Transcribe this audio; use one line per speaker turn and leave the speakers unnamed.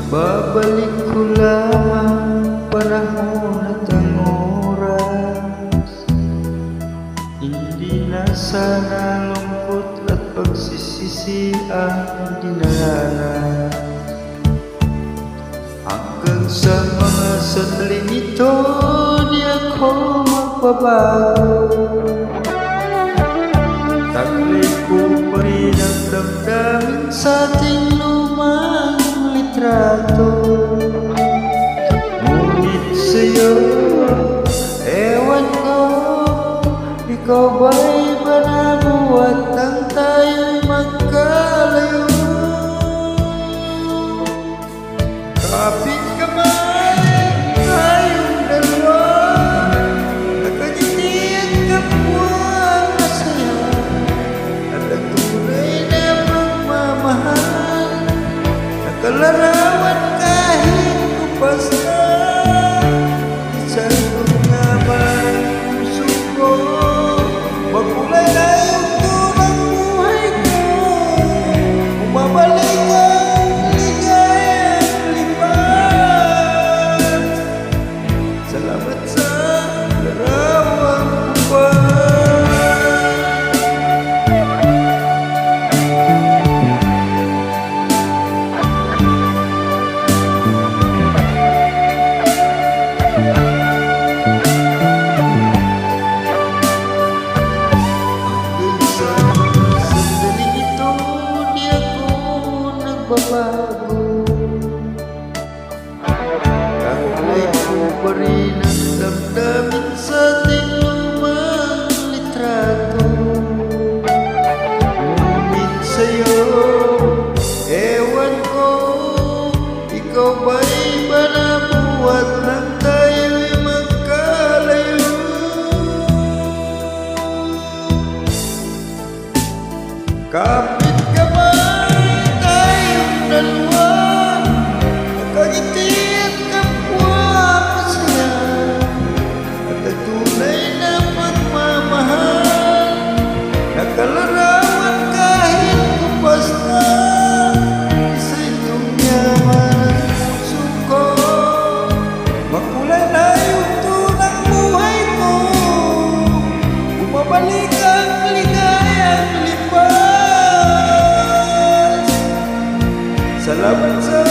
Babalik ko lamang panahon at ang oras. Hindi na sana lungkot at pagsisisi ang dinaranas. Hanggang sa mga sandaling ito, di ako magbabago. Taglay ko pa rin ang damdamin sa ating lumang litrato. Ngunit sa'yo, ewan ko, ikaw ba'y banabuhat nang tayo'y magkalayo? Kapit kamay tayong dalawa, nakangiti at kapwa masaya, at ang tunay na pagmamahal, nakalarawan kahit kupas na. Isang nga man ang puso ko, magkulay na yung tunang buhay ko. Bumabalik ang ligayang lipat. Salamat sa larawang buwan. Bago taglay ko pa rin ang damdamin sa ating lumang litrato. Ngunit sa'yo, ewan ko, ikaw ba'y banabuhat nang tayo'y magkalayo? Kapit dalawa, nakangiti at kapwa masaya, at ang tunay na pagmamahal, nakalarawan kahit kupas na. Isa itong yaman ang puso ko, makulay na yung tunang buhay ko. Bumabalik ang ligayang lipas. Salamat sa